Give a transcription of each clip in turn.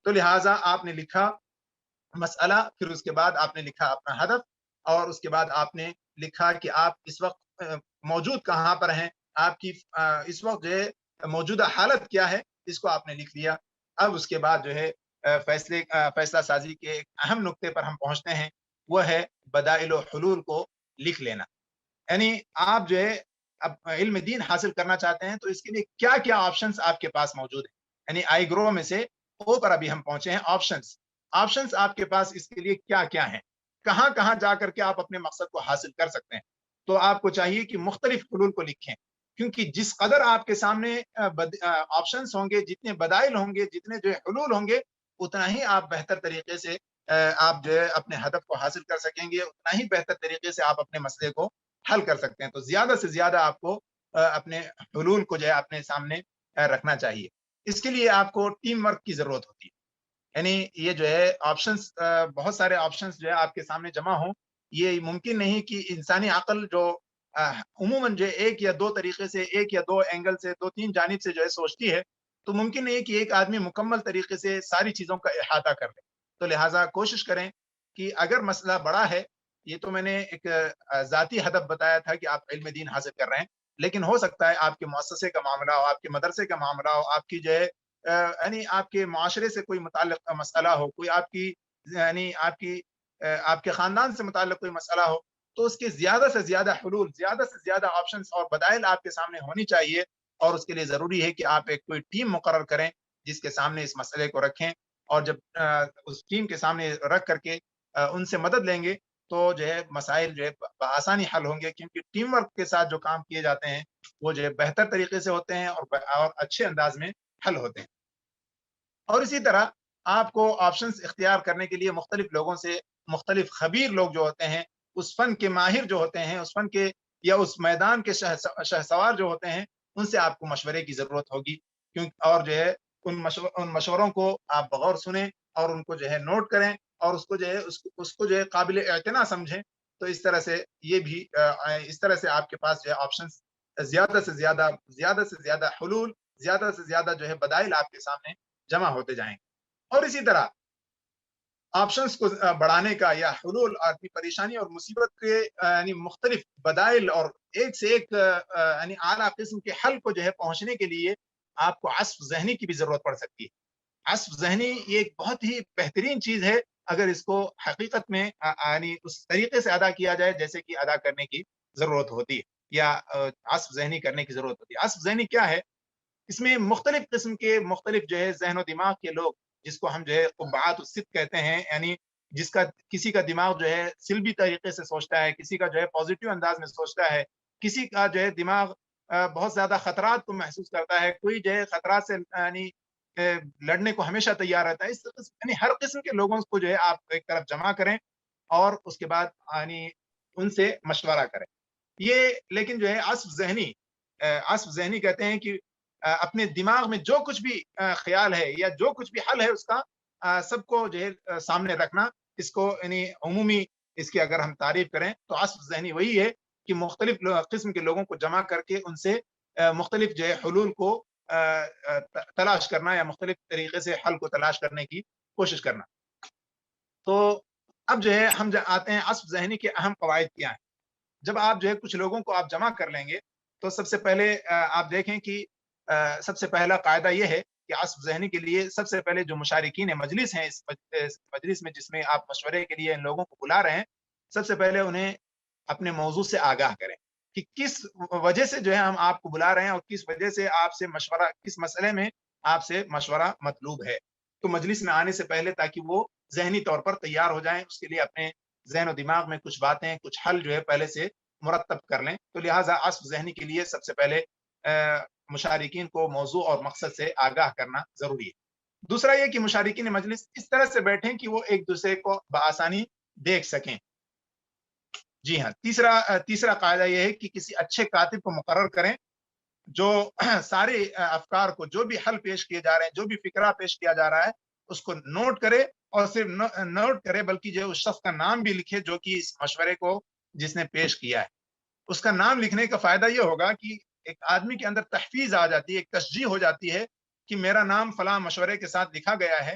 تو لہٰذا آپ نے لکھا مسئلہ، پھر اس کے بعد آپ نے لکھا اپنا ہدف، اور اس کے بعد آپ نے لکھا کہ آپ اس وقت موجود کہاں پر ہیں، آپ کی اس وقت جو ہے موجودہ حالت کیا ہے، اس کو آپ نے لکھ لیا۔ اب اس کے بعد جو ہے فیصلہ سازی کے ایک اہم نقطے پر ہم پہنچتے ہیں، وہ ہے بدائل و حلول کو لکھ لینا۔ یعنی آپ جو ہے اب علم دین حاصل کرنا چاہتے ہیں تو اس کے لیے کیا کیا آپشنس آپ کے پاس موجود ہیں۔ یعنی آئی گرو میں سے او پر ابھی ہم پہنچے ہیں، آپشنس۔ آپشنس آپ کے پاس اس کے لیے کیا کیا ہیں، کہاں کہاں جا کر کے آپ اپنے مقصد کو حاصل کر سکتے ہیں۔ تو آپ کو چاہیے کہ مختلف حلول کو لکھیں، کیونکہ جس قدر آپ کے سامنے آپشنس ہوں گے، جتنے بدائل ہوں گے، جتنے جو ہے حلول ہوں گے، اتنا ہی آپ بہتر طریقے سے آپ جو ہے اپنے ہدف کو حاصل کر سکیں گے، اتنا ہی بہتر طریقے سے آپ اپنے مسئلے کو حل کر سکتے ہیں۔ تو زیادہ سے زیادہ آپ کو اپنے حلول کو جو ہے اپنے سامنے رکھنا چاہیے۔ اس کے لیے آپ کو ٹیم ورک کی ضرورت ہوتی ہے۔ یعنی یہ جو ہے آپشنس، بہت سارے آپشنس جو ہے آپ کے سامنے جمع ہوں، یہ ممکن نہیں کہ انسانی عقل جو عموماً جو ہے ایک یا دو طریقے سے، ایک یا دو اینگل سے، دو تین جانب سے جو ہے سوچتی ہے، تو ممکن نہیں کہ ایک آدمی مکمل طریقے سے ساری چیزوں کا احاطہ کر لے۔ تو لہٰذا کوشش کریں کہ اگر مسئلہ بڑا ہے، یہ تو میں نے ایک ذاتی ہدف بتایا تھا کہ آپ علم دین حاصل کر رہے ہیں، لیکن ہو سکتا ہے آپ کے مؤسسے کا معاملہ ہو، آپ کے مدرسے کا معاملہ ہو، آپ کی جو ہے یعنی آپ کے معاشرے سے کوئی متعلق مسئلہ ہو، کوئی آپ کی یعنی آپ کے خاندان سے متعلق کوئی مسئلہ ہو، تو اس کے زیادہ سے زیادہ حلول، زیادہ سے زیادہ آپشنس اور بدائل آپ کے سامنے ہونی چاہیے، اور اس کے لیے ضروری ہے کہ آپ ایک کوئی ٹیم مقرر کریں جس کے سامنے اس مسئلے کو رکھیں، اور جب اس ٹیم کے سامنے رکھ کر کے ان سے مدد لیں گے تو جو ہے مسائل جو ہے بآسانی حل ہوں گے، کیونکہ ٹیم ورک کے ساتھ جو کام کیے جاتے ہیں وہ جو ہے بہتر طریقے سے ہوتے ہیں اور اچھے انداز میں حل ہوتے ہیں۔ اور اسی طرح آپ کو آپشنز اختیار کرنے کے لیے مختلف لوگوں سے، مختلف خبیر لوگ جو ہوتے ہیں، اس فن کے ماہر جو ہوتے ہیں، اس فن کے یا اس میدان کے شہسوار جو ہوتے ہیں، ان سے آپ کو مشورے کی ضرورت ہوگی، اور جو ہے ان مشوروں کو آپ بغور سنیں، اور ان کو جو ہے نوٹ کریں، اور اس کو جو ہے اس کو جو ہے قابل اعتنا سمجھیں۔ تو اس طرح سے یہ بھی اس طرح سے آپ کے پاس جو ہے آپشنز زیادہ سے زیادہ حلول، زیادہ سے زیادہ جو ہے بدائل آپ کے سامنے جمع ہوتے جائیں گے۔ اور اسی طرح آپشنس کو بڑھانے کا یا حلول کی پریشانی اور مصیبت کے یعنی مختلف بدائل اور ایک سے ایک یعنی اعلیٰ قسم کے حل کو جو ہے پہنچنے کے لیے آپ کو عصف ذہنی کی بھی ضرورت پڑ سکتی ہے۔ عصف ذہنی یہ ایک بہت ہی بہترین چیز ہے، اگر اس کو حقیقت میں یعنی اس طریقے سے ادا کیا جائے جیسے کہ ادا کرنے کی ضرورت ہوتی ہے، یا عصف ذہنی کرنے کی ضرورت ہوتی ہے۔ عصف ذہنی کیا ہے؟ اس میں مختلف قسم کے مختلف جو ہے ذہن و دماغ کے لوگ، جس کو ہم جو ہے قبعات الست کہتے ہیں، یعنی جس کا کسی کا دماغ جو ہے سلبی طریقے سے سوچتا ہے، کسی کا جو ہے پازیٹیو انداز میں سوچتا ہے، کسی کا جو ہے دماغ بہت زیادہ خطرات کو محسوس کرتا ہے، کوئی جو ہے خطرات سے یعنی لڑنے کو ہمیشہ تیار رہتا ہے۔ اس یعنی ہر قسم کے لوگوں کو جو ہے آپ ایک طرف جمع کریں، اور اس کے بعد یعنی ان سے مشورہ کریں۔ یہ لیکن جو ہے عصف ذہنی کہتے ہیں کہ اپنے دماغ میں جو کچھ بھی خیال ہے یا جو کچھ بھی حل ہے اس کا، سب کو جو ہے سامنے رکھنا، اس کو یعنی عمومی اس کی اگر ہم تعریف کریں تو عصف ذہنی وہی ہے کہ مختلف قسم کے لوگوں کو جمع کر کے ان سے مختلف جو ہے حلول کو تلاش کرنا، یا مختلف طریقے سے حل کو تلاش کرنے کی کوشش کرنا۔ تو اب جو ہے ہم آتے ہیں عصف ذہنی کے اہم قواعد کیا ہیں۔ جب آپ جو ہے کچھ لوگوں کو آپ جمع کر لیں گے تو سب سے پہلے آپ دیکھیں کہ سب سے پہلا قاعدہ یہ ہے کہ عصف ذہنی کے لیے سب سے پہلے جو مشارکین مجلس ہیں، اس مجلس میں جس میں آپ مشورے کے لیے ان لوگوں کو بلا رہے ہیں، سب سے پہلے انہیں اپنے موضوع سے آگاہ کریں کہ کس وجہ سے جو ہے ہم آپ کو بلا رہے ہیں، اور کس وجہ سے آپ سے مشورہ، کس مسئلے میں آپ سے مشورہ مطلوب ہے۔ تو مجلس میں آنے سے پہلے تاکہ وہ ذہنی طور پر تیار ہو جائیں، اس کے لیے اپنے ذہن و دماغ میں کچھ باتیں، کچھ حل جو ہے پہلے سے مرتب کر لیں۔ تو لہٰذا عصف ذہنی کے لیے سب سے پہلے مشارکین کو موضوع اور مقصد سے آگاہ کرنا ضروری ہے۔ دوسرا یہ کہ مشارکین مجلس اس طرح سے بیٹھیں کہ وہ ایک دوسرے کو بآسانی دیکھ سکیں۔ جی ہاں، تیسرا قاعدہ یہ ہے کہ کسی اچھے کاتب کو مقرر کریں جو سارے افکار کو، جو بھی حل پیش کیے جا رہے ہیں، جو بھی فکرہ پیش کیا جا رہا ہے، اس کو نوٹ کرے، اور صرف نوٹ کرے بلکہ جو اس شخص کا نام بھی لکھے جو کہ اس مشورے کو جس نے پیش کیا ہے۔ اس کا نام لکھنے کا فائدہ یہ ہوگا کہ ایک آدمی کے اندر تحفیظ آ جاتی ہے، ایک تشجیع ہو جاتی ہے کہ میرا نام فلاں مشورے کے ساتھ لکھا گیا ہے،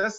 10